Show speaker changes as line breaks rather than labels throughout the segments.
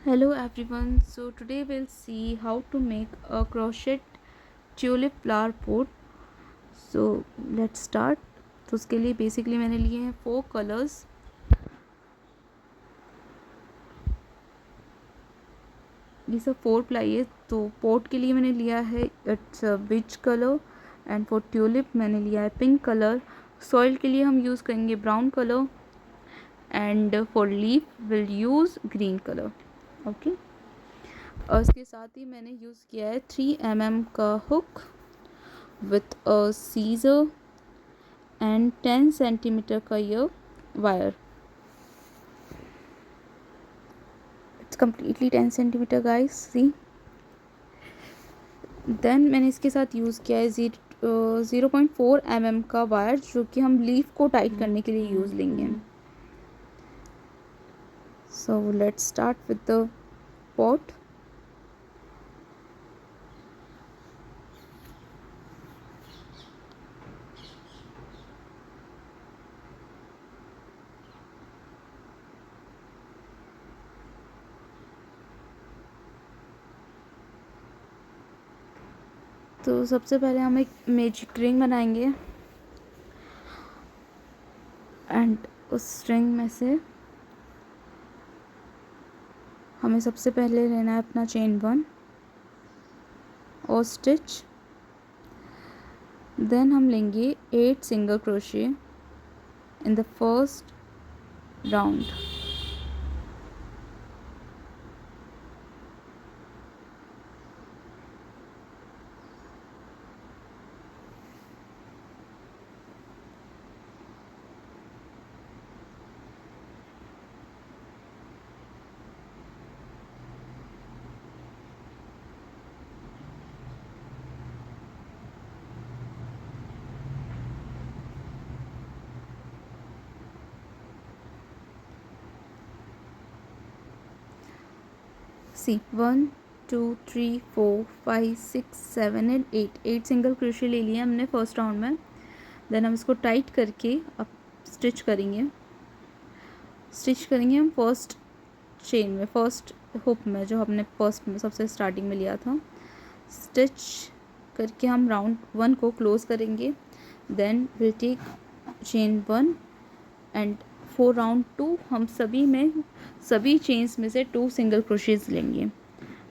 Hello everyone. So today we'll see how to make a crochet tulip flower pot. So let's start. तो उसके लिए basically मैंने लिए हैं 4 कलर्स. ये सब 4 प्लाई है. तो पोट के लिए मैंने लिया है it's beach colour and for tulip मैंने लिया है पिंक कलर. सॉइल के लिए हम यूज़ करेंगे brown colour and for leaf will use green colour. Okay. और उसके साथ ही मैंने यूज़ किया है 3 mm का hook with a scissor and 10 centimeter का ये wire. It's completely 10 centimeter guys, see. Then मैंने इसके साथ यूज़ किया है 0.4 mm का वायर जो कि हम लीफ को टाइट करने के लिए यूज़ लेंगे. So let's start with the pot. तो सबसे पहले हम एक मैजिक रिंग बनाएंगे एंड उस रिंग में से हमें सबसे पहले लेना है अपना चेन 1 और स्टिच. देन हम लेंगे 8 single crochet in the first round. See 1 2 3 4 5 6 7 and 8 single crochet ले लिए हमने फर्स्ट राउंड में. देन हम इसको टाइट करके अब स्टिच करेंगे हम फर्स्ट चेन में, फर्स्ट हुक में जो हमने फर्स्ट में सबसे स्टार्टिंग में लिया था. स्टिच करके हम राउंड 1 को क्लोज करेंगे. Then will take chain 1 and for round 2 हम सभी चेन्स में से 2 सिंगल क्रोशेज लेंगे.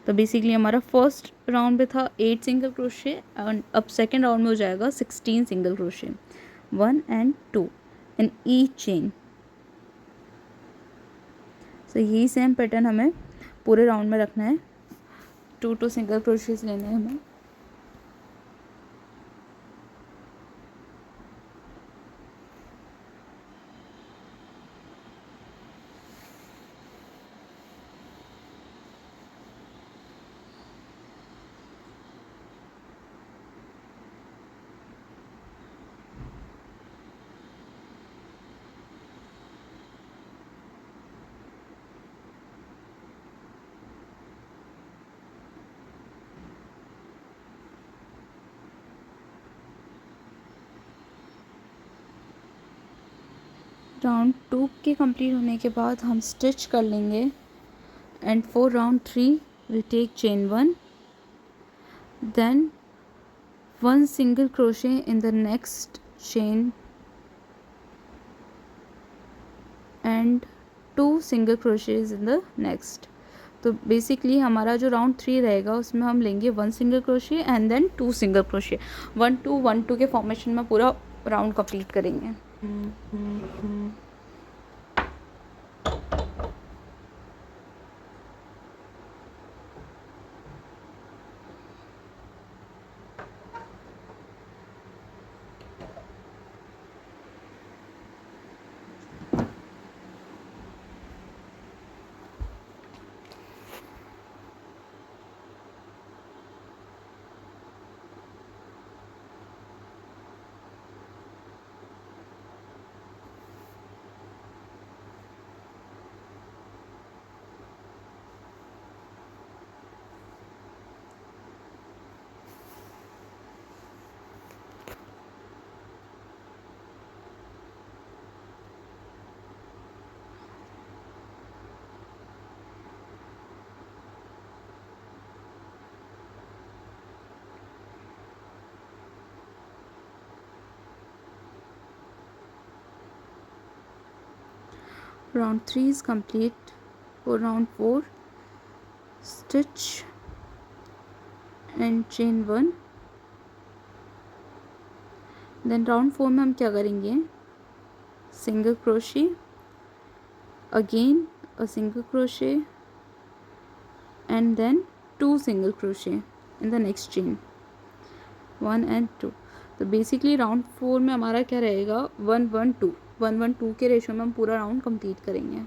तो बेसिकली हमारा फर्स्ट राउंड में था 8 सिंगल क्रोशे एंड अब सेकेंड राउंड में हो जाएगा 16 single crochet 1 and 2 in each chain. So यही सेम पैटर्न हमें पूरे राउंड में रखना है. 2 सिंगल क्रोशेज लेने हैं हमें. राउंड 2 के कंप्लीट होने के बाद हम स्टिच कर लेंगे and for round 3 we take chain 1 then 1 single crochet in the next chain and 2 single crochets in the next. तो बेसिकली हमारा जो राउंड 3 रहेगा उसमें हम लेंगे 1 single crochet and then 2 single crochet 1 2 1 2 के फॉर्मेशन में पूरा राउंड कंप्लीट करेंगे. Round 3 is complete. For round 4, stitch and chain 1. Then round 4 में हम क्या करेंगे, single crochet, again a single crochet and then 2 single crochet in the next chain, 1 and 2. तो basically round 4 में हमारा क्या रहेगा, 1 1 2 1 1 2 के रेशो में हम पूरा राउंड कंप्लीट करेंगे.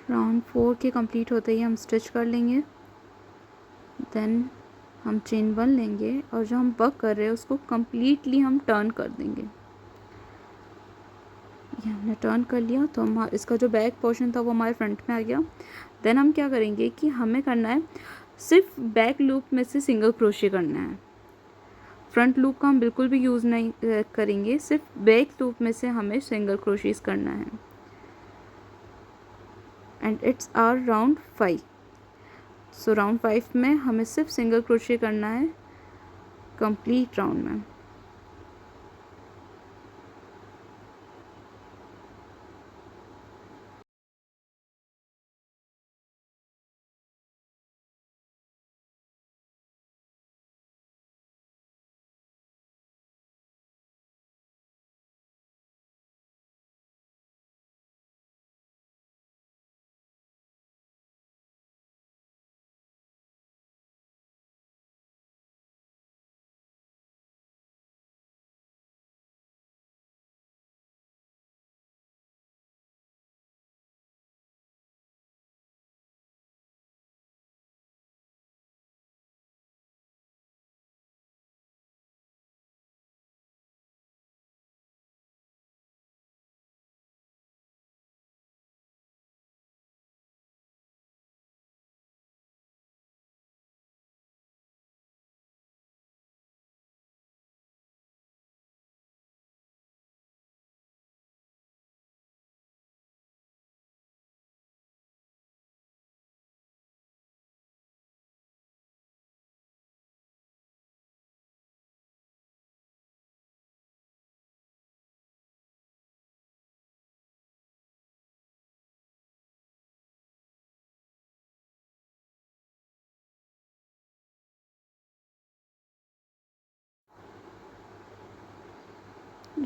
राउंड 4 के कंप्लीट होते ही हम स्टिच कर लेंगे. देन हम चेन 1 लेंगे और जो हम वर्क कर रहे हैं उसको कम्प्लीटली हम टर्न कर देंगे. ये हमने टर्न कर लिया तो हम इसका जो बैक पोर्शन था वो हमारे फ्रंट में आ गया. देन हम क्या करेंगे कि हमें करना है, सिर्फ बैक लूप में से सिंगल क्रोशे करना है. फ्रंट लूप का हम बिल्कुल भी यूज़ नहीं करेंगे, सिर्फ बैक लूप में से हमें सिंगल क्रोशीज करना है. And it's our round 5. So round 5 में हमें सिर्फ सिंगल क्रोशे करना है कंप्लीट राउंड में.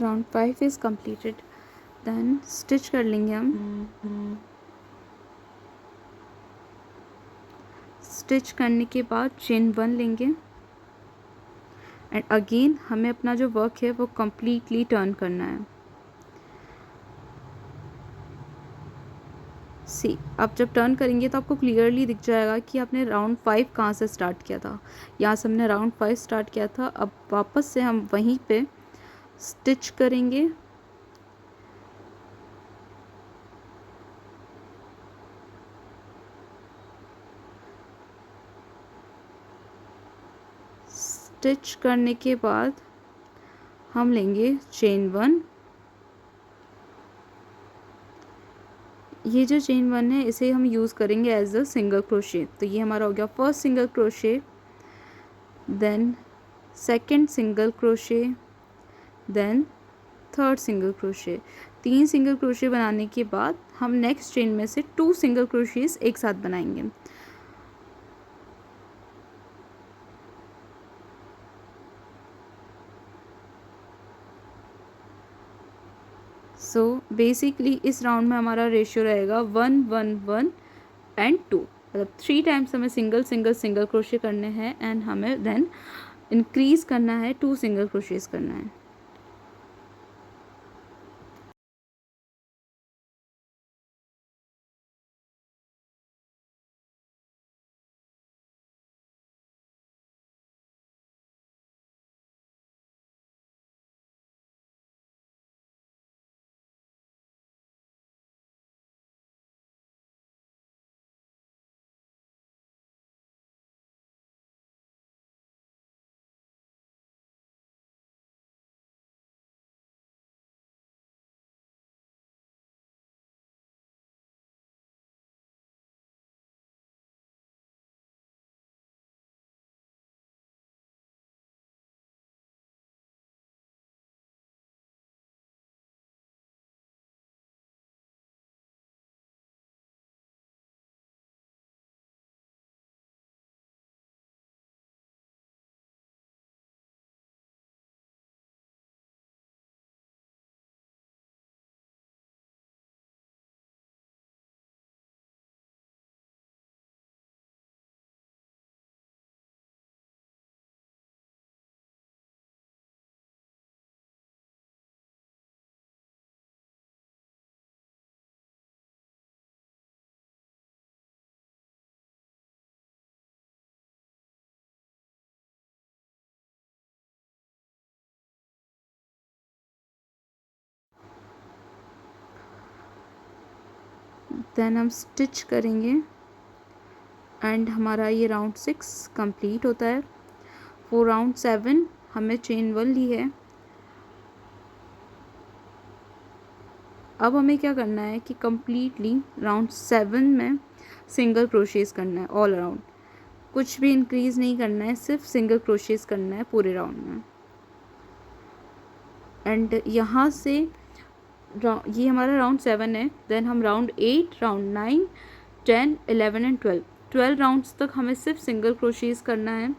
Round 5 is completed. Then stitch कर लेंगे हम. स्टिच करने के बाद चेन 1 लेंगे एंड अगेन हमें अपना जो वर्क है वो कम्प्लीटली टर्न करना है. सी, आप जब टर्न करेंगे तो आपको क्लियरली दिख जाएगा कि आपने राउंड 5 कहाँ से स्टार्ट किया था. यहाँ से हमने राउंड 5 स्टार्ट किया था. अब वापस से हम वहीं पे स्टिच करेंगे. स्टिच करने के बाद हम लेंगे चेन 1. ये जो चेन 1 है इसे हम यूज़ करेंगे एज अ सिंगल क्रोशे. तो ये हमारा हो गया first single crochet then second single crochet, then third single crochet. 3 single crochet बनाने के बाद हम नेक्स्ट चेन में से 2 सिंगल क्रोशेस एक साथ बनाएंगे। सो बेसिकली इस राउंड में हमारा रेशियो रहेगा 1 1 1 एंड 2, मतलब 3 टाइम्स हमें सिंगल सिंगल सिंगल क्रोशे करने हैं एंड हमें देन इंक्रीज करना है, 2 सिंगल क्रोशेस करना है। देन हम स्टिच करेंगे एंड हमारा ये राउंड 6 कंप्लीट होता है। फॉर राउंड 7 हमें चेन 1 ली है। अब हमें क्या करना है कि कम्प्लीटली राउंड 7 में सिंगल क्रोशेस करना है ऑल अराउंड, कुछ भी इंक्रीज नहीं करना है, सिर्फ सिंगल क्रोशेस करना है पूरे राउंड में। एंड यहाँ से ये हमारा राउंड 7 है। देन हम राउंड 8, राउंड 9, 10, 11 एंड 12 राउंड्स तक हमें सिर्फ सिंगल क्रोशेस करना है।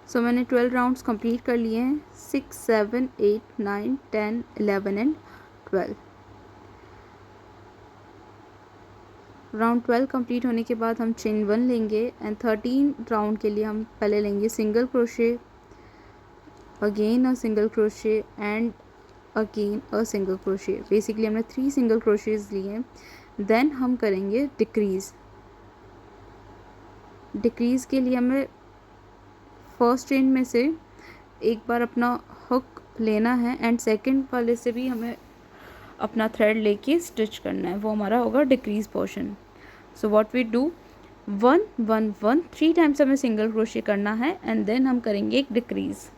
सो मैंने 12 राउंड्स कंप्लीट कर लिए हैं, 6 7 8 9 10 11 एंड 12। राउंड 12 कंप्लीट होने के बाद हम चेन 1 लेंगे एंड 13 राउंड के लिए हम पहले लेंगे single crochet, again a single crochet and again a single crochet. Basically हमने 3 सिंगल क्रोशेज लिए हैं। देन हम करेंगे डिक्रीज़। डिक्रीज़ के लिए हमें फर्स्ट चेन में से एक बार अपना हुक लेना है एंड सेकंड वाले से भी हमें अपना थ्रेड लेके स्टिच करना है, वो हमारा होगा decrease portion. So what we do, 1 1 1 3 times हमें सिंगल क्रोशे करना है एंड देन हम करेंगे एक decrease.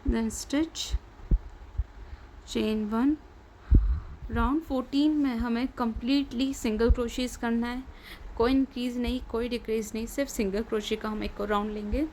Then stitch chain 1। Round 14 में हमें कम्प्लीटली सिंगल क्रोशेज करना है, कोई इंक्रीज नहीं, कोई डिक्रीज नहीं, सिर्फ सिंगल क्रोशे का हम एक राउंड लेंगे।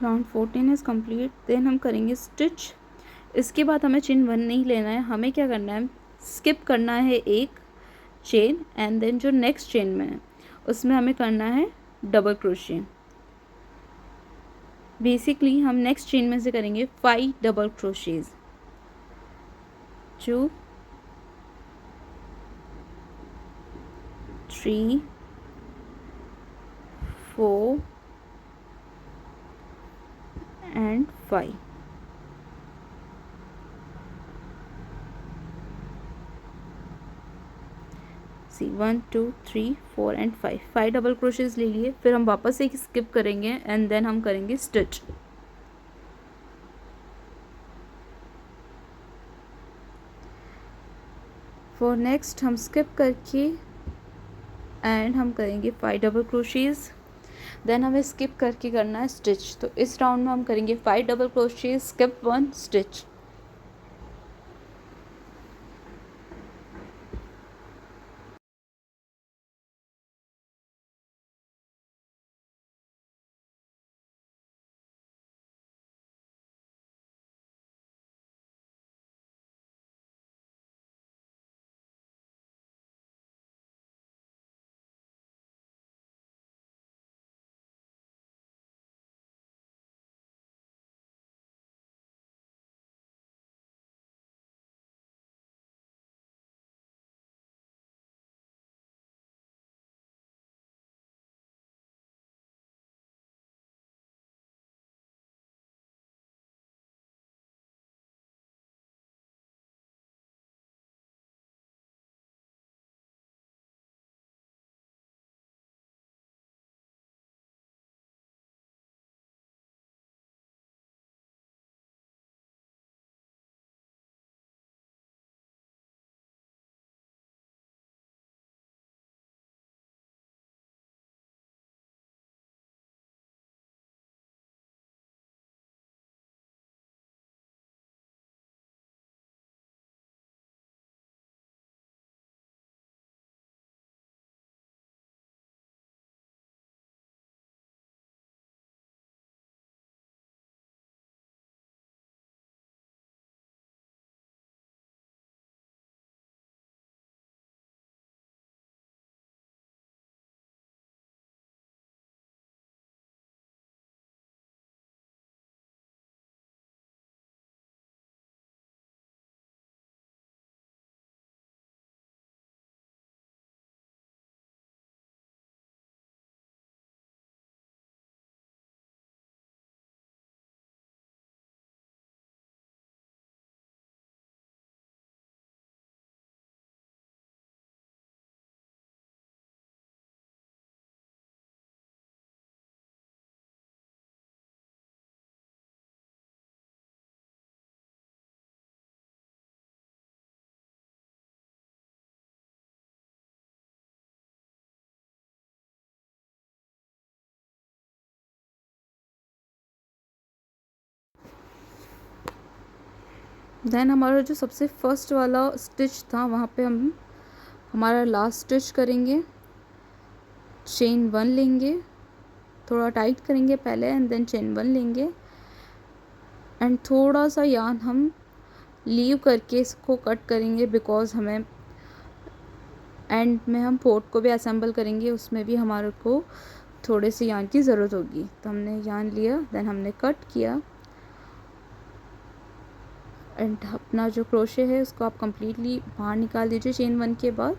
Round 14 is complete. देन हम करेंगे स्टिच। इसके बाद हमें चेन 1 नहीं लेना है, हमें क्या करना है, स्किप करना है एक चेन एंड देन जो नेक्स्ट चेन में है उसमें हमें करना है डबल क्रोशे। बेसिकली हम नेक्स्ट चेन में से करेंगे 5 double crochets, 2 3 4 and 5। See 1 2 3 4 and 5 double crochets ले लिए। फिर हम वापस से स्किप करेंगे एंड देन हम करेंगे स्टिच। फॉर नेक्स्ट हम स्किप करके एंड हम करेंगे 5 डबल क्रोशेज। देन हमें स्किप करके करना है स्टिच। तो इस राउंड में हम करेंगे 5 डबल क्रोशेज, स्किप 1, स्टिच। देन हमारा जो सबसे फर्स्ट वाला स्टिच था वहाँ पे हम हमारा लास्ट स्टिच करेंगे, चेन 1 लेंगे, थोड़ा टाइट करेंगे पहले एंड देन चेन 1 लेंगे एंड थोड़ा सा यार्न हम लीव करके इसको कट करेंगे, बिकॉज हमें एंड में हम पोर्ट को भी असेंबल करेंगे, उसमें भी हमारे को थोड़े से यार्न की ज़रूरत होगी। तो हमने यार्न लिया, देन हमने कट किया एंड अपना जो क्रोशे है उसको आप कम्प्लीटली बाहर निकाल दीजिए चेन 1 के बाद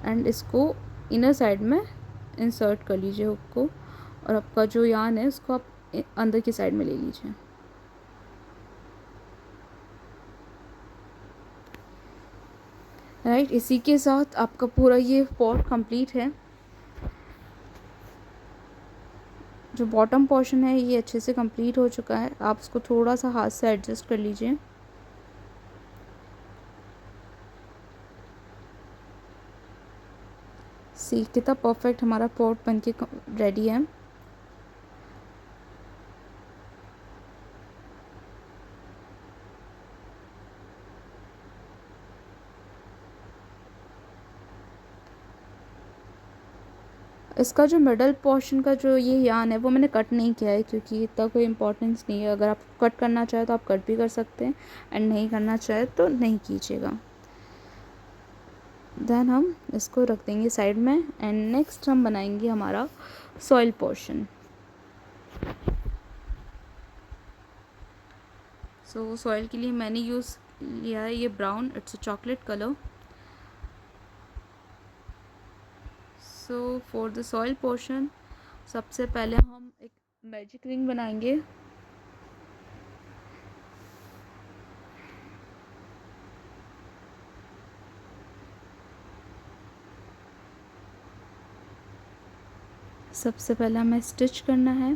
एंड इसको इनर साइड में इंसर्ट कर लीजिए हुक को, और आपका जो यार्न है उसको आप अंदर की साइड में ले लीजिए। राइट, इसी के साथ आपका पूरा ये पॉट कंप्लीट है। जो बॉटम पोर्शन है ये अच्छे से कंप्लीट हो चुका है, आप इसको थोड़ा सा हाथ से एडजस्ट कर लीजिए। सी कितना परफेक्ट हमारा पॉट बनके रेडी है। इसका जो मिडल पोर्शन का जो ये यान है वो मैंने कट नहीं किया है, क्योंकि इतना कोई इम्पोर्टेंस नहीं है। अगर आप कट करना चाहे तो आप कट भी कर सकते हैं एंड नहीं करना चाहे तो नहीं कीजिएगा। देन हम इसको रख देंगे साइड में एंड नेक्स्ट हम बनाएंगे हमारा सॉइल पोर्शन। सो सॉइल के लिए मैंने यूज़ लिया है ये brown, it's a chocolate colour. So for the soil portion सबसे पहले हम एक मैजिक रिंग बनाएंगे। सबसे पहले हमें स्टिच करना है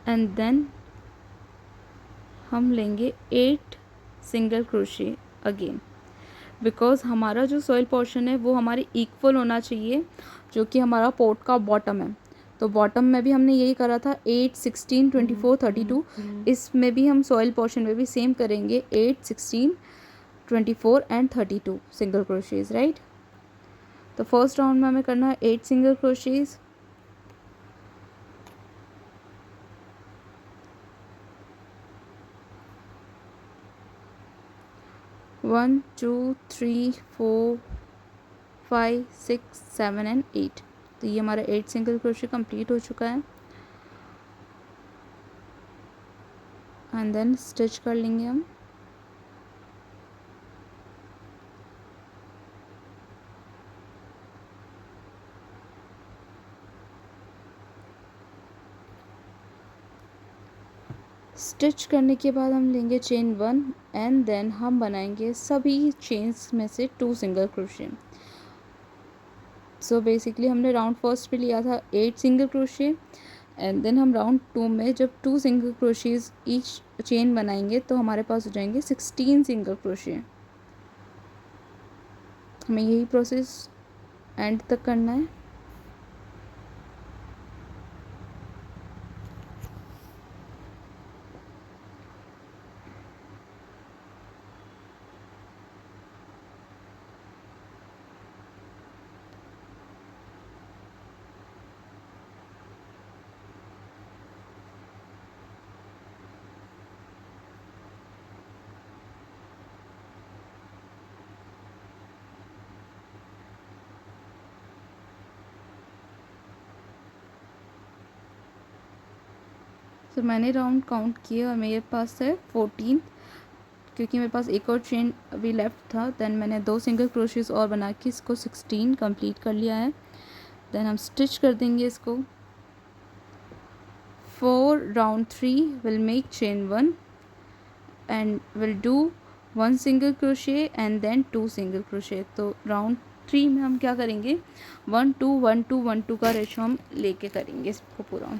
एंड देन हम लेंगे 8 सिंगल क्रोशे अगेन, बिकॉज़ हमारा जो सॉइल पोर्शन है वो हमारे इक्वल होना चाहिए जो कि हमारा पोर्ट का बॉटम है। तो बॉटम में भी हमने यही करा था 8, 16, 24, 32। इसमें भी हम सॉइल पोर्शन में भी सेम करेंगे 8, 16, 24 एंड 32 सिंगल क्रोशेज, राइट। तो फर्स्ट राउंड में हमें करना है 8 सिंगल क्रोशेज, 1, 2, 3, 4, 5, 6, 7 एंड 8। तो ये हमारा 8 सिंगल क्रोशे कंप्लीट हो चुका है एंड देन स्टिच कर लेंगे हम। स्टिच करने के बाद हम लेंगे चेन 1 एंड देन हम बनाएंगे सभी चेन्स में से 2 सिंगल क्रोशे। सो बेसिकली हमने राउंड फर्स्ट पे लिया था 8 सिंगल क्रोशे एंड देन हम राउंड 2 में जब 2 सिंगल क्रोशेज ईच चेन बनाएंगे तो हमारे पास हो जाएंगे 16 सिंगल क्रोशे। हमें यही प्रोसेस एंड तक करना है। तो मैंने राउंड काउंट किए और मेरे पास है 14, क्योंकि मेरे पास एक और चेन अभी लेफ्ट था। देन मैंने 2 सिंगल क्रोशेस और बना के इसको 16 कंप्लीट कर लिया है। देन हम स्टिच कर देंगे इसको। For round 3 will make chain 1 and will do 1 single crochet and then 2 single crochet. तो राउंड 3 में हम क्या करेंगे 1 2 1 2 1 2 का रेशो हम लेके करेंगे इसको पूरा।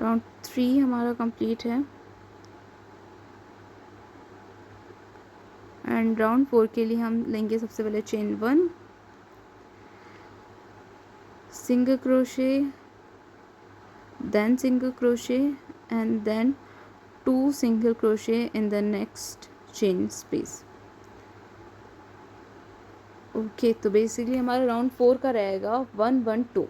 राउंड 3 हमारा कंप्लीट है एंड राउंड 4 के लिए हम लेंगे सबसे पहले chain 1, single crochet, then single crochet and then 2 single crochet in the next chain space. Okay, तो बेसिकली हमारा राउंड 4 का रहेगा 1 1 2।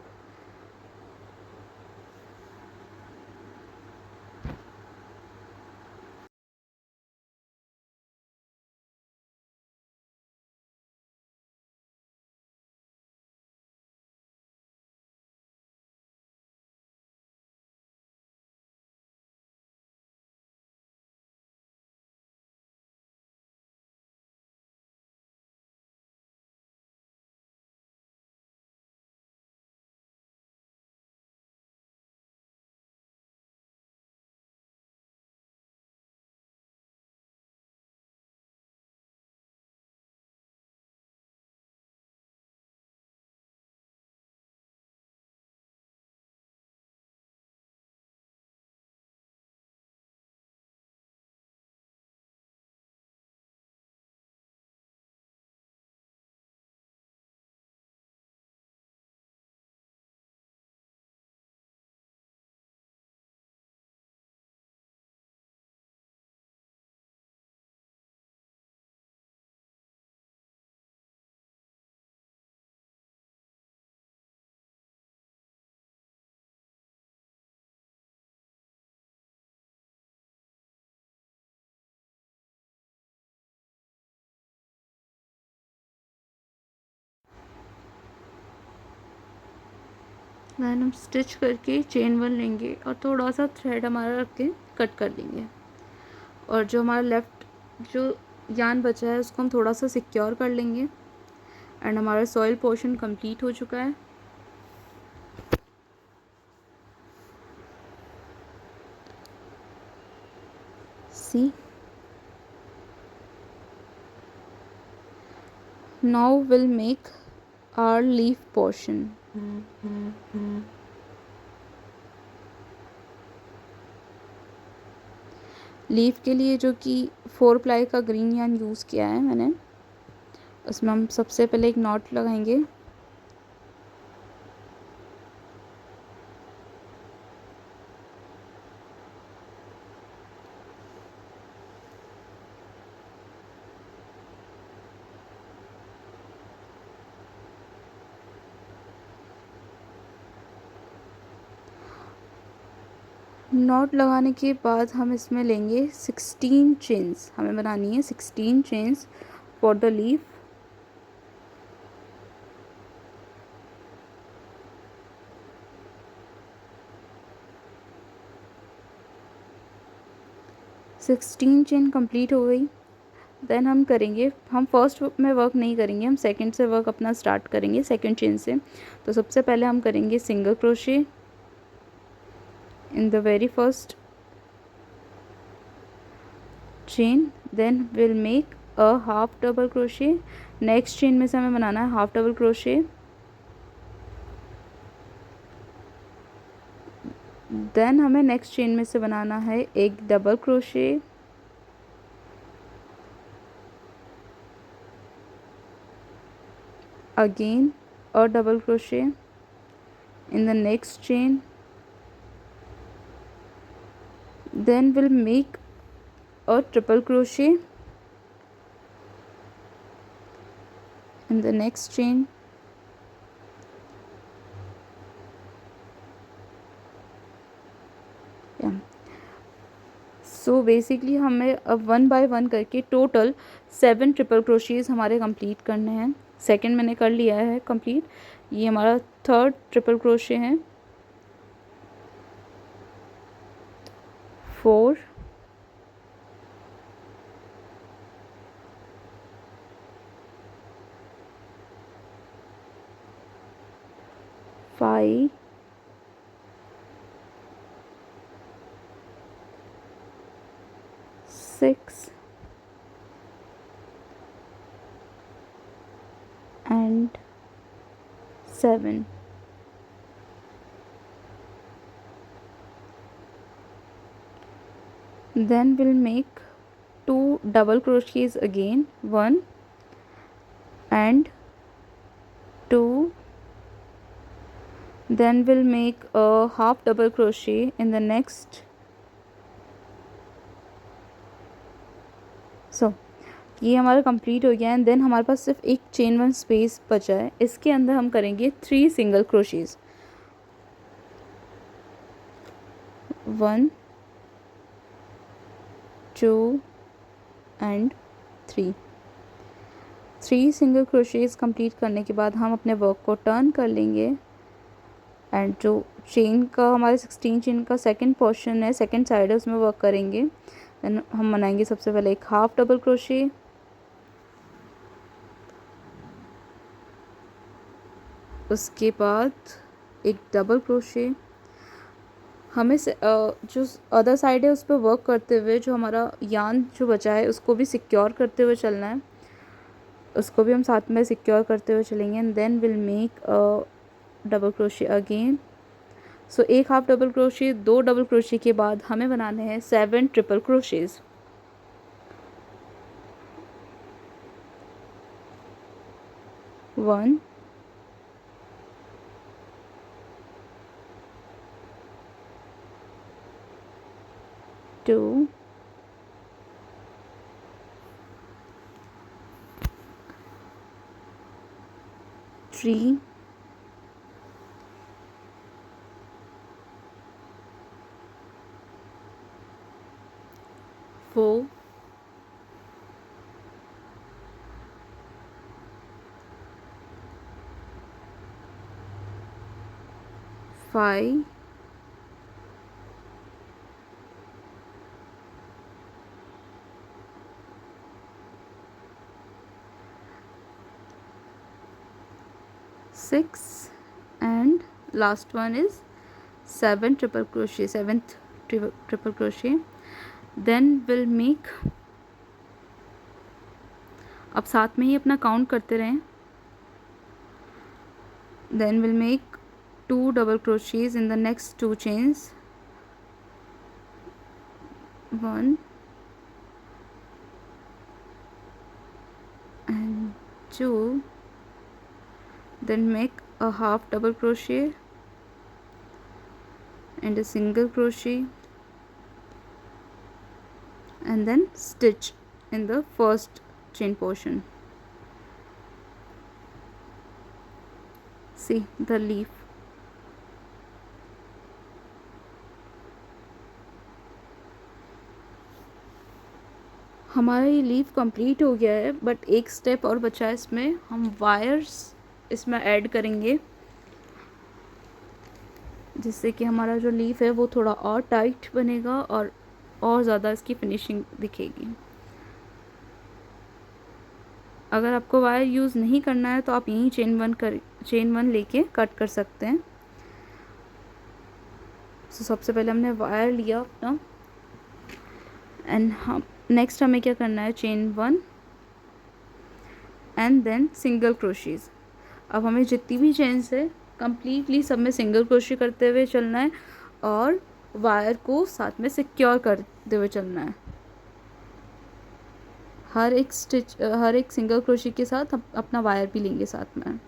देन हम स्टिच करके चेन 1 लेंगे और थोड़ा सा थ्रेड हमारा रख के कट कर लेंगे, और जो हमारा लेफ्ट जो यान बचा है उसको हम थोड़ा सा सिक्योर कर लेंगे एंड हमारा सॉइल पोर्शन कंप्लीट हो चुका है। सी, now we'll make our leaf portion. Leaf के लिए जो कि 4 प्लाई का ग्रीन यार्न यूज़ किया है मैंने, उसमें हम सबसे पहले एक नॉट लगाएंगे। नॉट लगाने के बाद हम इसमें लेंगे 16 चेन्स, हमें बनानी है 16 chains for the leaf. Sixteen chain complete हो गई। देन हम करेंगे, हम फर्स्ट में वर्क नहीं करेंगे, हम सेकंड से वर्क अपना स्टार्ट करेंगे, सेकंड चेन से। तो सबसे पहले हम करेंगे single crochet in the very first chain, then will make a half double crochet. Next chain में से हमें बनाना है हाफ डबल क्रोशे। देन हमें नेक्स्ट चेन में से बनाना है एक double crochet, again a double crochet in the next chain, then we'll make a triple crochet in the next chain, yeah. So basically हमें अब 1 बाय 1 करके टोटल 7 ट्रिपल क्रोशेज़ हमारे कंप्लीट करने हैं। सेकंड मैंने कर लिया है कंप्लीट, ये हमारा थर्ड ट्रिपल क्रोशे है। 4 5 6 and 7। then we'll make 2 double crochets again, 1 and 2, then we'll make a half double crochet in the next. So ये हमारा कंप्लीट हो गया एंड देन हमारे पास सिर्फ एक चेन 1 स्पेस बचा है, इसके अंदर हम करेंगे 3 सिंगल क्रोशेज, 1 2 एंड 3 सिंगल क्रोशेज कंप्लीट करने के बाद हम अपने वर्क को टर्न कर लेंगे एंड जो चेन का हमारे 16 चेन का सेकंड पोर्शन है, सेकंड साइड है, उसमें वर्क करेंगे। देन हम बनाएंगे सबसे पहले एक हाफ डबल क्रोशे, उसके बाद एक डबल क्रोशे। हमें जो अदर साइड है उस पर वर्क करते हुए जो हमारा यार्न जो बचा है उसको भी सिक्योर करते हुए चलना है, उसको भी हम साथ में सिक्योर करते हुए चलेंगे and then will make a double crochet again. So एक half double crochet, 2 double crochet के बाद हमें बनाने हैं 7 triple crochets. 1 2 3 4 5 6 and last one is 7 triple crochet, 7th triple crochet. Then we'll make, अब साथ में ही अपना काउंट करते रहें। Then we'll make 2 double crochets in the next 2 chains, 1 and 2, then make a half double crochet and a single crochet and then stitch in the first chain portion. See the leaf. हमारा ये leaf complete हो गया है, but एक step और बचा है, इसमें हम वायर्स इसमें ऐड करेंगे जिससे कि हमारा जो लीफ है वो थोड़ा और टाइट बनेगा और ज़्यादा इसकी फिनिशिंग दिखेगी। अगर आपको वायर यूज़ नहीं करना है तो आप यहीं चेन वन लेके कट कर सकते हैं। तो सबसे पहले हमने वायर लिया अपना एंड हम नेक्स्ट हमें क्या करना है, चेन 1 एंड देन सिंगल क्रोशीज। अब हमें जितनी भी चेन्स है कंप्लीटली सब में सिंगल क्रोशी करते हुए चलना है और वायर को साथ में सिक्योर करते हुए चलना है। हर एक सिंगल क्रोशी के साथ हम अपना वायर भी लेंगे साथ में।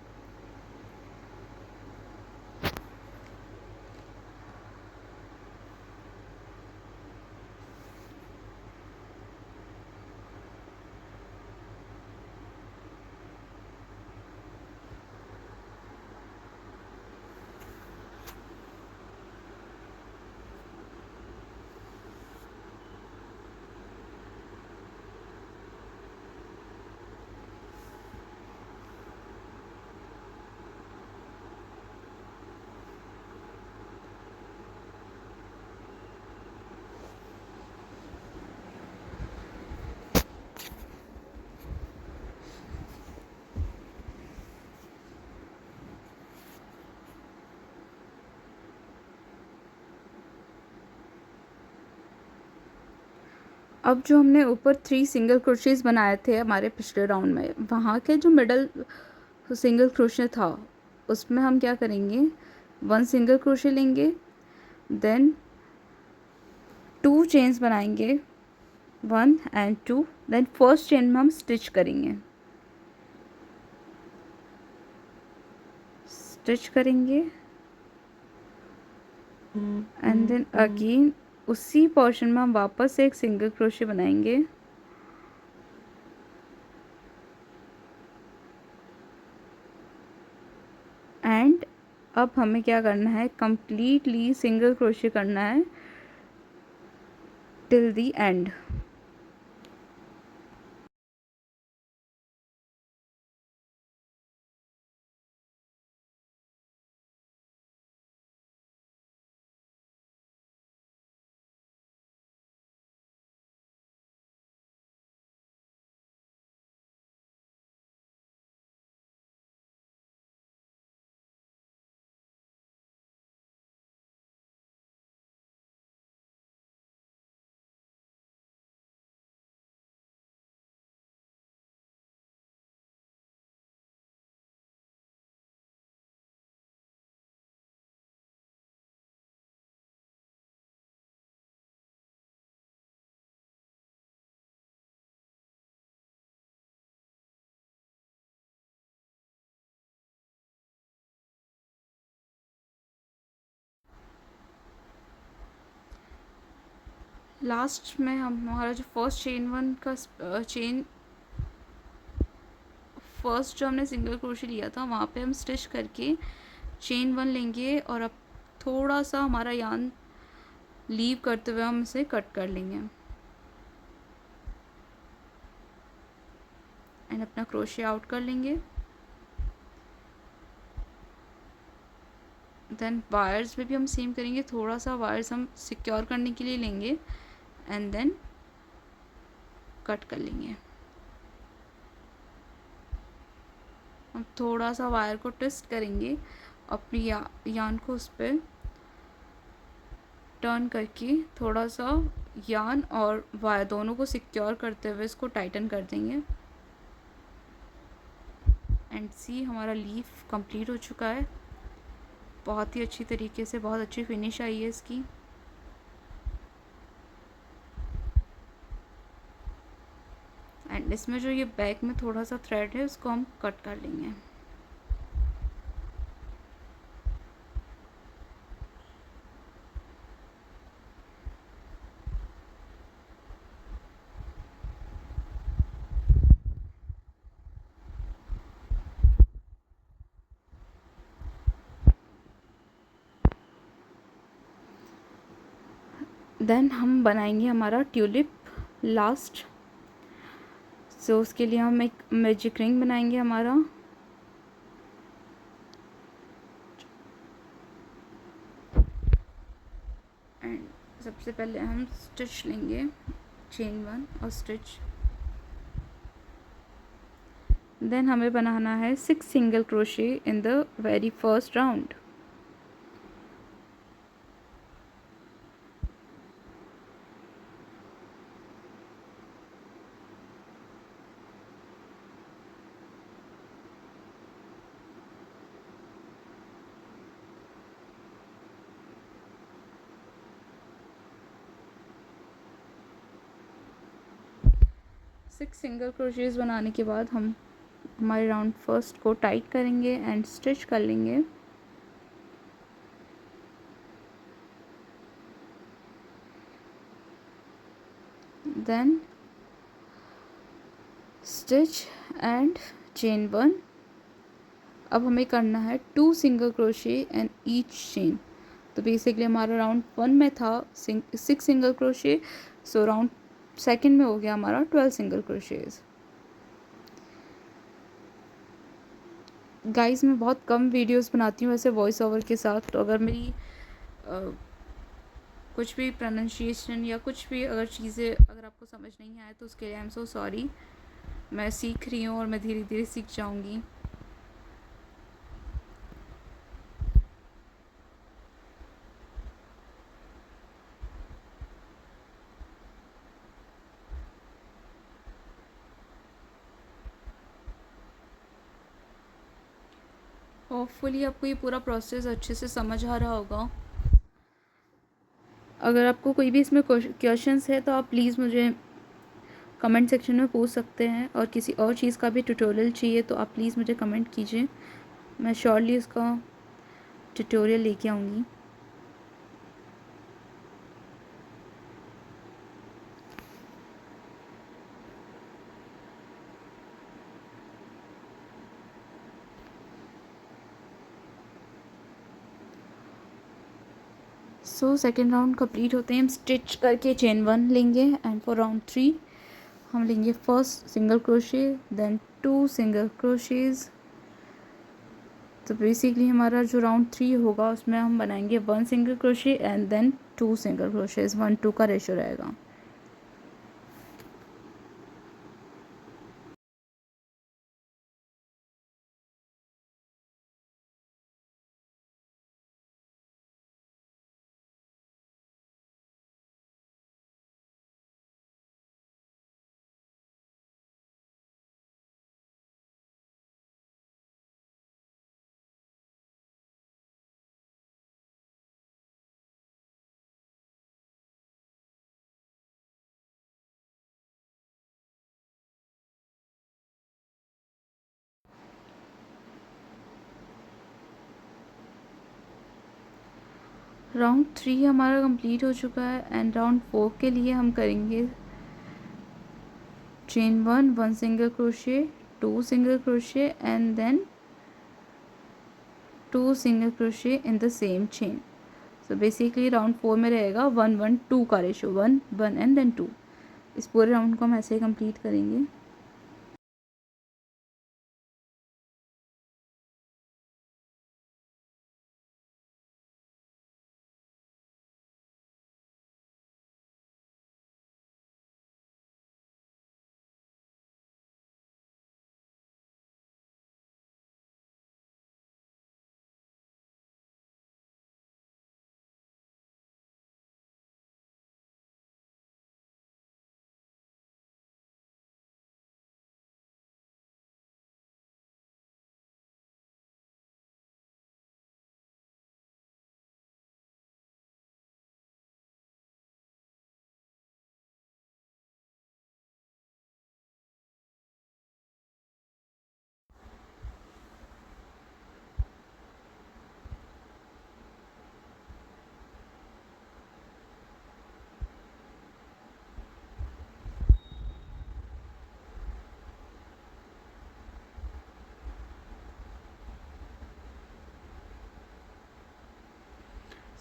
अब जो हमने ऊपर 3 सिंगल क्रोशेस बनाए थे हमारे पिछले राउंड में, वहाँ के जो मिडल सिंगल क्रोशे था उसमें हम क्या करेंगे, 1 सिंगल क्रोशे लेंगे, देन 2 चेन्स बनाएंगे, 1 एंड 2। देन फर्स्ट चेन में हम स्टिच करेंगे, एंड देन अगेन उसी पोर्शन में हम वापस से एक सिंगल क्रोशे बनाएंगे, एंड अब हमें क्या करना है, कंप्लीटली सिंगल क्रोशे करना है टिल द एंड। लास्ट में हमारा जो फर्स्ट चेन 1 का चेन फर्स्ट जो हमने सिंगल क्रोशे लिया था वहाँ पे हम स्टिच करके चेन 1 लेंगे, और अब थोड़ा सा हमारा यार्न लीव करते हुए हम इसे कट कर लेंगे एंड अपना क्रोशे आउट कर लेंगे। देन वायर्स में भी हम सेम करेंगे, थोड़ा सा वायर्स हम सिक्योर करने के लिए लेंगे एंड देन कट कर लेंगे। हम थोड़ा सा वायर को ट्विस्ट करेंगे, अपनी यार्न को उस पर टर्न करके थोड़ा सा यार्न और वायर दोनों को सिक्योर करते हुए इसको टाइटन कर देंगे एंड सी हमारा लीफ कंप्लीट हो चुका है। बहुत ही अच्छी तरीके से, बहुत अच्छी फिनिश आई है इसकी। एंड इसमें जो ये बैक में थोड़ा सा थ्रेड है उसको हम कट कर लेंगे। देन हम बनाएंगे हमारा ट्यूलिप लास्ट। सो उसके लिए हम एक मैजिक रिंग बनाएंगे हमारा। एंड सबसे पहले हम स्टिच लेंगे, चेन 1 और स्टिच। देन हमें बनाना है 6 single crochet in the very first round. Six single crochets बनाने के बाद हम हमारे राउंड फर्स्ट को टाइट करेंगे एंड स्टिच कर लेंगे। Then stitch and chain 1। अब हमें करना है 2 single crochet and each chain. तो बेसिकली हमारा राउंड 1 में था 6 single crochet, so round second में हो गया हमारा 12 सिंगल क्रोशेज। गाइस मैं बहुत कम वीडियोस बनाती हूँ वैसे वॉइस ओवर के साथ, तो अगर मेरी कुछ भी प्रोनाउंसिएशन या कुछ भी अगर चीज़ें अगर आपको समझ नहीं आए तो उसके लिए आई एम सो सॉरी। मैं सीख रही हूँ और मैं धीरे धीरे सीख जाऊँगी। होपफुली आपको ये पूरा प्रोसेस अच्छे से समझ आ रहा होगा। अगर आपको कोई भी इसमें क्वेश्चंस है तो आप प्लीज़ मुझे कमेंट सेक्शन में पूछ सकते हैं, और किसी और चीज़ का भी ट्यूटोरियल चाहिए तो आप प्लीज़ मुझे कमेंट कीजिए, मैं श्योरली उसका ट्यूटोरियल लेके आऊँगी। सो सेकेंड राउंड कंप्लीट होते हैं, हम स्टिच करके चेन 1 लेंगे, एंड फॉर राउंड 3 हम लेंगे first single crochet, then 2 single crochets. तो बेसिकली हमारा जो राउंड 3 होगा उसमें हम बनाएंगे 1 single crochet and then 2 single crochets, 1-2 का रेशो रहेगा। राउंड 3 हमारा कंप्लीट हो चुका है, एंड राउंड 4 के लिए हम करेंगे chain 1 single crochet, 2 single crochet and then 2 single crochet in the same chain. So basically round 4 में रहेगा 1-1-2 का रेशो, 1-1 एंड देन 2। इस पूरे राउंड को हम ऐसे ही कंप्लीट करेंगे।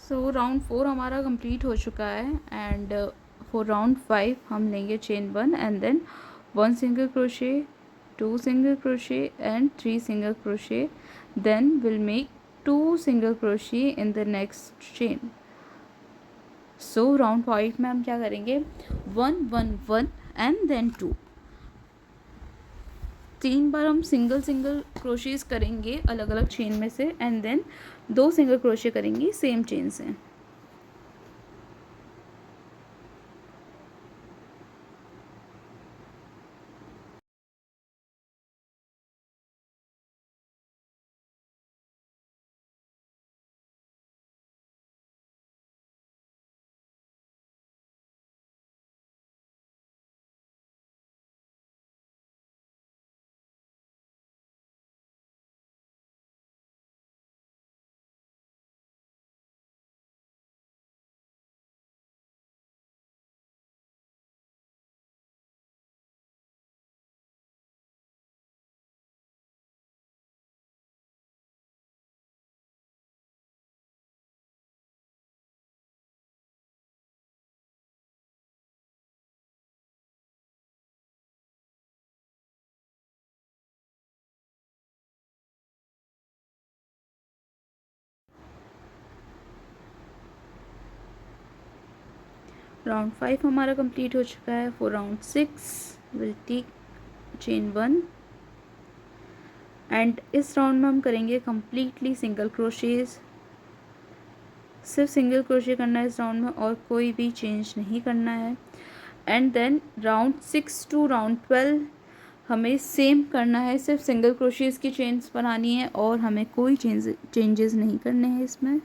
सो राउंड 4 हमारा कंप्लीट हो चुका है, एंड फॉर राउंड 5 हम लेंगे chain 1 and then 1 single crochet, 2 single crochet and 3 single crochet, then will make 2 single crochet in the next chain. So round 5 में हम क्या करेंगे, 1-1-1 एंड देन 2। 3 बार हम सिंगल क्रोशेज करेंगे अलग अलग चेन में से, एंड देन 2 सिंगल क्रोशे करेंगे सेम चेन से। राउंड 5 हमारा कंप्लीट हो चुका है। For round 6 will take chain 1, and इस राउंड में हम करेंगे कम्प्लीटली सिंगल क्रोशेज। सिर्फ सिंगल क्रोशे करना है इस राउंड में, और कोई भी चेंज नहीं करना है। And then round 6 to round 12 हमें सेम करना है, सिर्फ सिंगल क्रोशेज की चेन्स बनानी है, और हमें कोई चेंजेस नहीं करने हैं इसमें।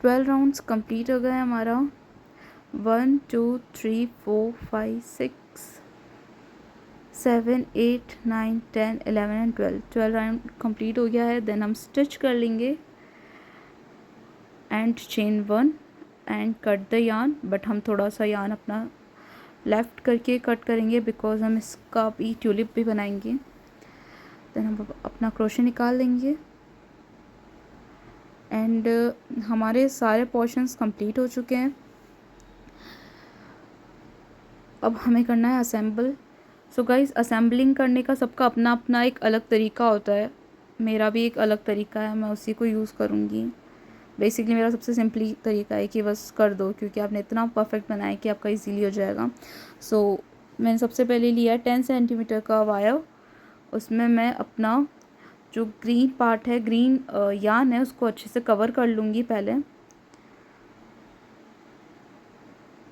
12 राउंड्स कंप्लीट हो गए हमारा। 1 2 3 4 5 6 7 8 9 10 11 एंड 12 राउंड कंप्लीट हो गया है। देन हम स्टिच कर लेंगे and chain 1 and cut the yarn, but हम थोड़ा सा यार्न अपना लेफ़्ट करके कट करेंगे बिकॉज हम इसका भी ट्यूलिप भी बनाएंगे। देन हम अपना क्रोशे निकाल लेंगे एंड हमारे सारे पोर्शंस कंप्लीट हो चुके हैं। अब हमें करना है असेंबल। सो गाइस, असेंबलिंग करने का सबका अपना अपना एक अलग तरीका होता है। मेरा भी एक अलग तरीका है, मैं उसी को यूज़ करूँगी। बेसिकली मेरा सबसे सिंपली तरीका है कि बस कर दो, क्योंकि आपने इतना परफेक्ट बनाया कि आपका इजीली हो जाएगा। सो मैंने सबसे पहले लिया 10 सेंटीमीटर का वायर। उसमें मैं अपना जो ग्रीन पार्ट है, ग्रीन यार्न है, उसको अच्छे से कवर कर लूँगी। पहले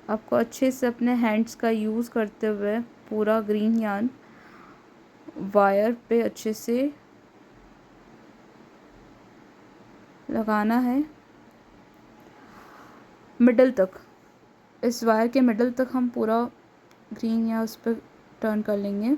आपको अच्छे से अपने हैंड्स का यूज़ करते हुए पूरा ग्रीन यार्न वायर पे अच्छे से लगाना है मिडल तक। इस वायर के मिडल तक हम पूरा ग्रीन या उस पर टर्न कर लेंगे।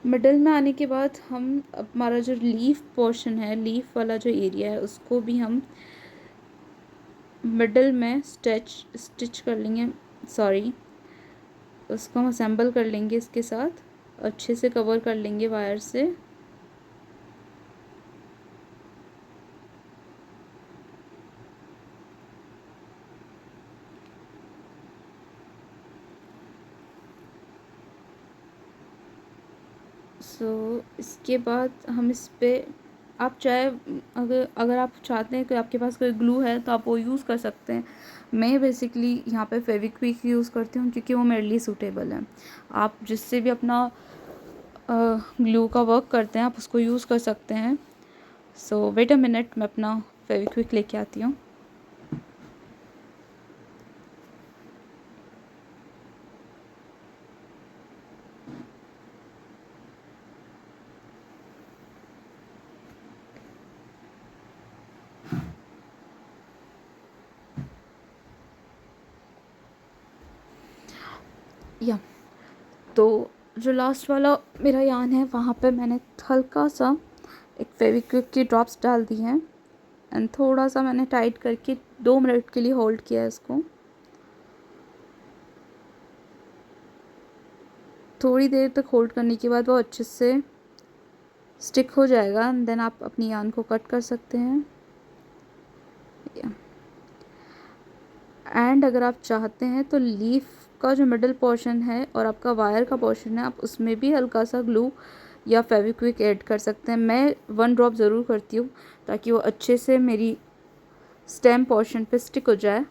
मिडल में आने के बाद हम हमारा जो लीफ पोर्शन है, लीफ वाला जो एरिया है, उसको भी हम मिडल में स्टिच कर लेंगे। सॉरी, उसको हम असेंबल कर लेंगे इसके साथ, अच्छे से कवर कर लेंगे वायर से। इसके बाद हम इस पर, आप चाहे अगर आप चाहते हैं कि आपके पास कोई ग्लू है तो आप वो यूज़ कर सकते हैं। मैं बेसिकली यहाँ पे फेविक्विक यूज़ करती हूँ क्योंकि वो मेरे लिए सूटेबल है। आप जिससे भी अपना ग्लू का वर्क करते हैं आप उसको यूज़ कर सकते हैं। सो वेट अ मिनट, मैं अपना फेविक्विक लेके आती हूँ। या तो जो लास्ट वाला मेरा यार्न है वहाँ पे मैंने हल्का सा एक फेविक्विक की ड्रॉप्स डाल दी हैं एंड थोड़ा सा मैंने टाइट करके 2 मिनट के लिए होल्ड किया है इसको। थोड़ी देर तक होल्ड करने के बाद वो अच्छे से स्टिक हो जाएगा एंड देन आप अपनी यार्न को कट कर सकते हैं। एंड अगर आप चाहते हैं तो लीफ का जो मिडल पोर्शन है और आपका वायर का पोर्शन है, आप उसमें भी हल्का सा ग्लू या फेविक्विक ऐड कर सकते हैं। मैं 1 ड्रॉप ज़रूर करती हूँ ताकि वो अच्छे से मेरी स्टेम पोर्शन पे स्टिक हो जाए।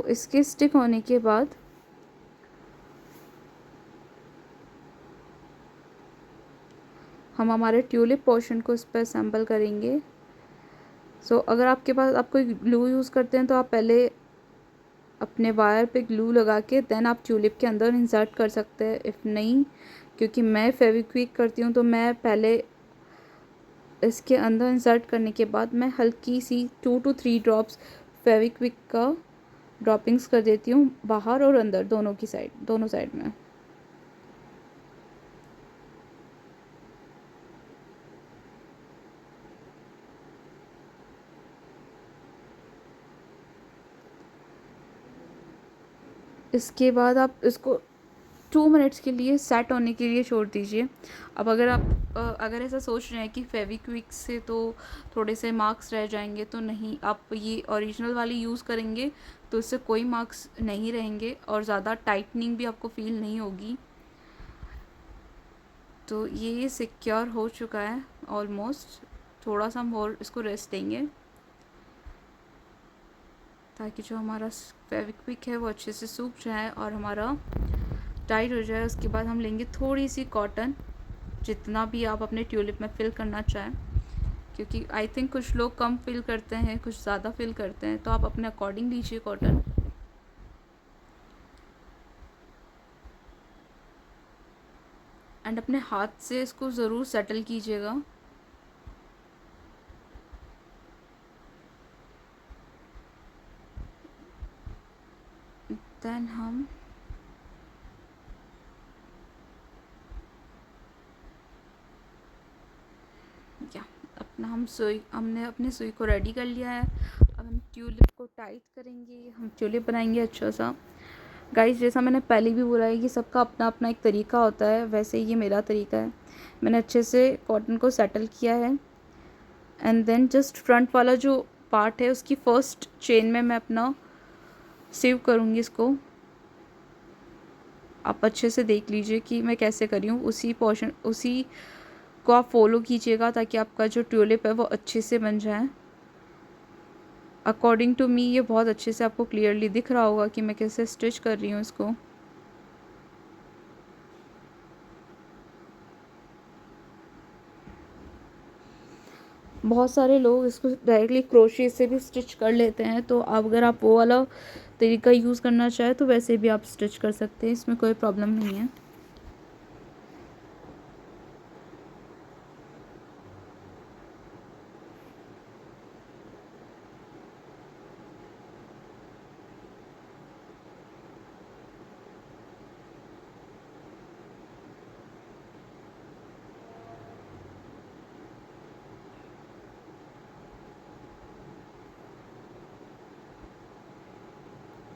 इसके स्टिक होने के बाद हम हमारे ट्यूलिप पोर्शन को इस पर असेंबल करेंगे। अगर आपके पास आप कोई ग्लू यूज़ करते हैं तो आप पहले अपने वायर पे ग्लू लगा के देन आप ट्यूलिप के अंदर इंसर्ट कर सकते हैं। इफ़ नहीं, क्योंकि मैं फेविक्विक करती हूँ तो मैं पहले इसके अंदर इंसर्ट करने के बाद मैं हल्की सी 2 to 3 ड्रॉप्स फेविक्विक का ड्रॉपिंग्स कर देती हूँ बाहर और अंदर दोनों साइड में। इसके बाद आप इसको 2 मिनट्स के लिए सेट होने के लिए छोड़ दीजिए। अब अगर आप अगर ऐसा सोच रहे हैं कि फेविक्विक से तो थोड़े से मार्क्स रह जाएंगे, तो नहीं, आप ये ओरिजिनल वाली यूज़ करेंगे तो इससे कोई मार्क्स नहीं रहेंगे और ज़्यादा टाइटनिंग भी आपको फील नहीं होगी। तो ये सिक्योर हो चुका है ऑलमोस्ट। थोड़ा सा हम और इसको रेस्ट देंगे ताकि जो हमारा फेविक्विक है वो अच्छे से सूख जाए और हमारा टाइट हो जाए। उसके बाद हम लेंगे थोड़ी सी कॉटन जितना भी आप अपने ट्यूलिप में फिल करना चाहें, क्योंकि आई थिंक कुछ लोग कम फिल करते हैं, कुछ ज़्यादा फिल करते हैं, तो आप अपने अकॉर्डिंग लीजिए कॉटन। एंड अपने हाथ से इसको ज़रूर सेटल कीजिएगा। देन हम या अपना हमने अपनी सुई को रेडी कर लिया है। अब हम ट्यूलिप को टाइट करेंगे, हम ट्यूलिप बनाएंगे अच्छा सा। गाइस, जैसा मैंने पहले भी बोला है कि सबका अपना अपना एक तरीका होता है, वैसे ही ये मेरा तरीका है। मैंने अच्छे से कॉटन को सेटल किया है एंड देन जस्ट फ्रंट वाला जो पार्ट है उसकी फर्स्ट चेन में मैं अपना सेव करूँगी इसको। आप अच्छे से देख लीजिए कि मैं कैसे कर रही हूँ, उसी को आप फॉलो कीजिएगा ताकि आपका जो ट्यूलिप है वो अच्छे से बन जाए। अकॉर्डिंग टू मी ये बहुत अच्छे से आपको क्लियरली दिख रहा होगा कि मैं कैसे स्टिच कर रही हूँ इसको। बहुत सारे लोग इसको डायरेक्टली क्रोशे से भी स्टिच कर लेते हैं, तो अगर आप वो वाला तरीका यूज़ करना चाहें तो वैसे भी आप स्टिच कर सकते हैं, इसमें कोई प्रॉब्लम नहीं है।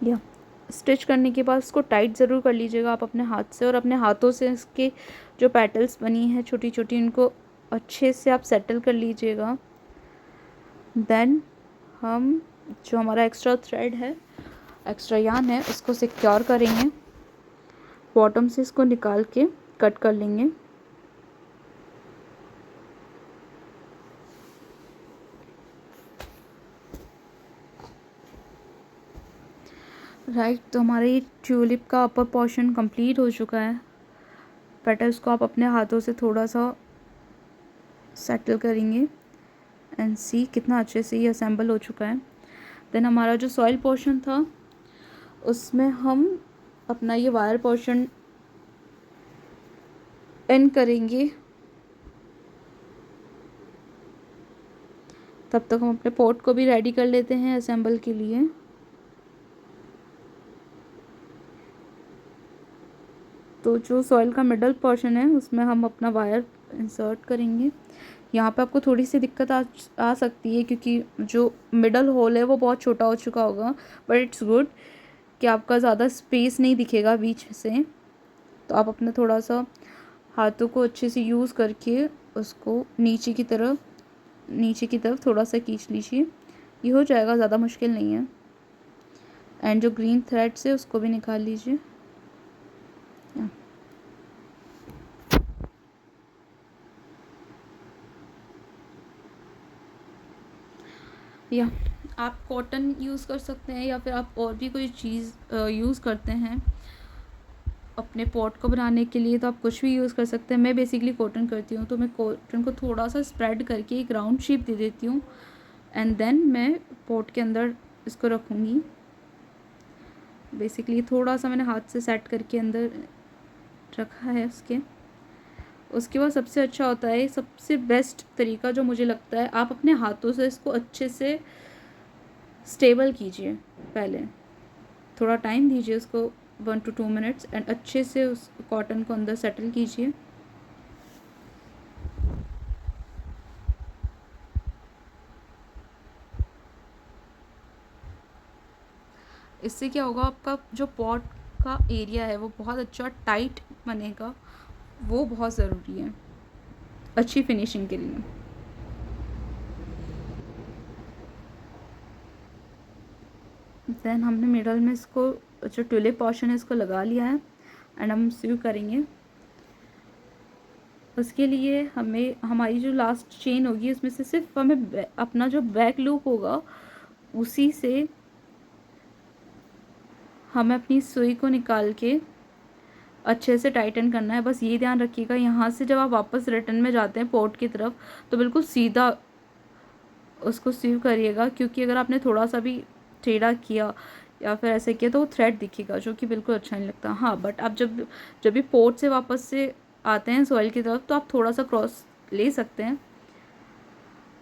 या स्टिच करने के बाद इसको टाइट ज़रूर कर लीजिएगा आप अपने हाथ से, और अपने हाथों से इसके जो पेटल्स बनी हैं छोटी छोटी, इनको अच्छे से आप सेटल कर लीजिएगा। देन हम जो हमारा एक्स्ट्रा थ्रेड है, एक्स्ट्रा यार्न है, उसको सिक्योर करेंगे। बॉटम से इसको निकाल के कट कर लेंगे। राइट, तो हमारे ये ट्यूलिप का अपर पोर्शन कंप्लीट हो चुका है। पेटल्स को आप अपने हाथों से थोड़ा सा सेटल करेंगे एंड सी कितना अच्छे से ये असेंबल हो चुका है। देन हमारा जो सॉइल पोर्शन था उसमें हम अपना ये वायर पोर्शन एंड करेंगे। तब तक हम अपने पॉट को भी रेडी कर लेते हैं असेंबल के लिए। तो जो सॉइल का मिडल पोर्शन है उसमें हम अपना वायर इंसर्ट करेंगे। यहाँ पे आपको थोड़ी सी दिक्कत आ सकती है क्योंकि जो मिडल होल है वो बहुत छोटा हो चुका होगा, बट इट्स गुड कि आपका ज़्यादा स्पेस नहीं दिखेगा बीच से। तो आप अपना थोड़ा सा हाथों को अच्छे से यूज़ करके उसको नीचे की तरफ थोड़ा सा खींच लीजिए, ये हो जाएगा, ज़्यादा मुश्किल नहीं है। एंड जो ग्रीन थ्रेड्स है उसको भी निकाल लीजिए। या आप कॉटन यूज़ कर सकते हैं या फिर आप और भी कोई चीज़ यूज़ करते हैं अपने पॉट को बनाने के लिए, तो आप कुछ भी यूज़ कर सकते हैं। मैं बेसिकली कॉटन करती हूँ, तो मैं कॉटन को थोड़ा सा स्प्रेड करके एक राउंड शेप दे देती हूँ एंड देन मैं पॉट के अंदर इसको रखूँगी। बेसिकली थोड़ा सा मैंने हाथ से सेट करके अंदर रखा है उसके बाद सबसे अच्छा होता है, सबसे बेस्ट तरीका जो मुझे लगता है, आप अपने हाथों से इसको अच्छे से स्टेबल कीजिए। पहले थोड़ा टाइम दीजिए उसको 1 to 2 मिनट्स एंड अच्छे से उस कॉटन को अंदर सेटल कीजिए। इससे क्या होगा, आपका जो पॉट का एरिया है वो बहुत अच्छा टाइट बनेगा, वो बहुत ज़रूरी है अच्छी फिनिशिंग के लिए। देन हमने मिडल में इसको जो ट्यूलिप पोर्शन है इसको लगा लिया है एंड हम सीव करेंगे। उसके लिए हमें हमारी जो लास्ट चेन होगी उसमें से सिर्फ हमें अपना जो बैक लूप होगा उसी से हमें अपनी सुई को निकाल के अच्छे से टाइटन करना है। बस ये ध्यान रखिएगा, यहाँ से जब आप वापस रिटर्न में जाते हैं पोर्ट की तरफ तो बिल्कुल सीधा उसको सीव करिएगा, क्योंकि अगर आपने थोड़ा सा भी टेढ़ा किया या फिर ऐसे किया तो वो थ्रेड दिखेगा, जो कि बिल्कुल अच्छा नहीं लगता। हाँ, बट आप जब जब भी पोर्ट से वापस से आते हैं सॉइल की तरफ तो आप थोड़ा सा क्रॉस ले सकते हैं।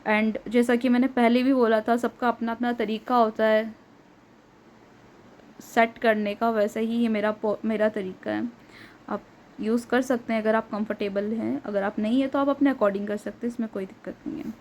एंड जैसा कि मैंने पहले भी बोला था, सबका अपना अपना तरीका होता है सेट करने का, वैसे ही ये मेरा तरीका है। आप यूज़ कर सकते हैं अगर आप कंफर्टेबल हैं, अगर आप नहीं है तो आप अपने अकॉर्डिंग कर सकते हैं, इसमें कोई दिक्कत नहीं है।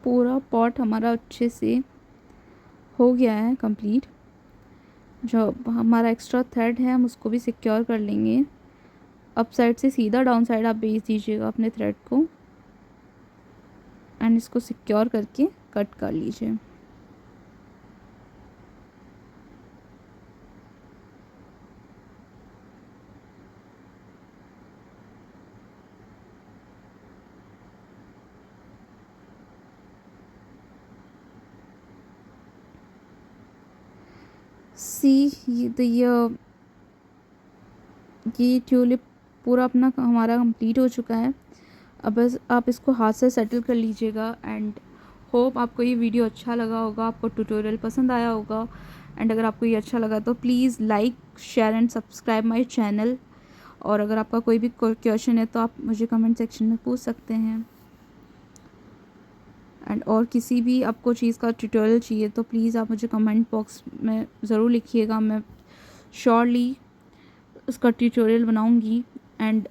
पूरा पॉट हमारा अच्छे से हो गया है कंप्लीट। जो हमारा एक्स्ट्रा थ्रेड है हम उसको भी सिक्योर कर लेंगे। अप साइड से सीधा डाउन साइड आप भेज दीजिएगा अपने थ्रेड को एंड इसको सिक्योर करके कट कर लीजिए। ये ट्यूलिप पूरा अपना हमारा कंप्लीट हो चुका है। अब बस आप इसको हाथ से सेटल कर लीजिएगा। एंड होप आपको ये वीडियो अच्छा लगा होगा, आपको ट्यूटोरियल पसंद आया होगा। एंड अगर आपको ये अच्छा लगा तो please like share and subscribe my channel. और अगर आपका कोई भी क्वेश्चन है तो आप मुझे कमेंट सेक्शन में पूछ सकते हैं। एंड और किसी भी आपको चीज़ का ट्यूटोरियल चाहिए तो प्लीज़ आप मुझे कमेंट बॉक्स में ज़रूर लिखिएगा, मैं श्योरली उसका ट्यूटोरियल बनाऊंगी। एंड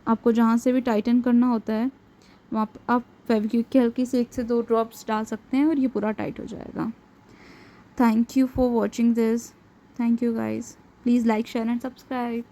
आपको जहाँ से भी टाइटन करना होता है वहाँ पर आप फेविक्विक के हल्की से 1 से 2 ड्रॉप्स डाल सकते हैं और ये पूरा टाइट हो जाएगा। Thank you for watching this. Thank you guys. Please like share and subscribe.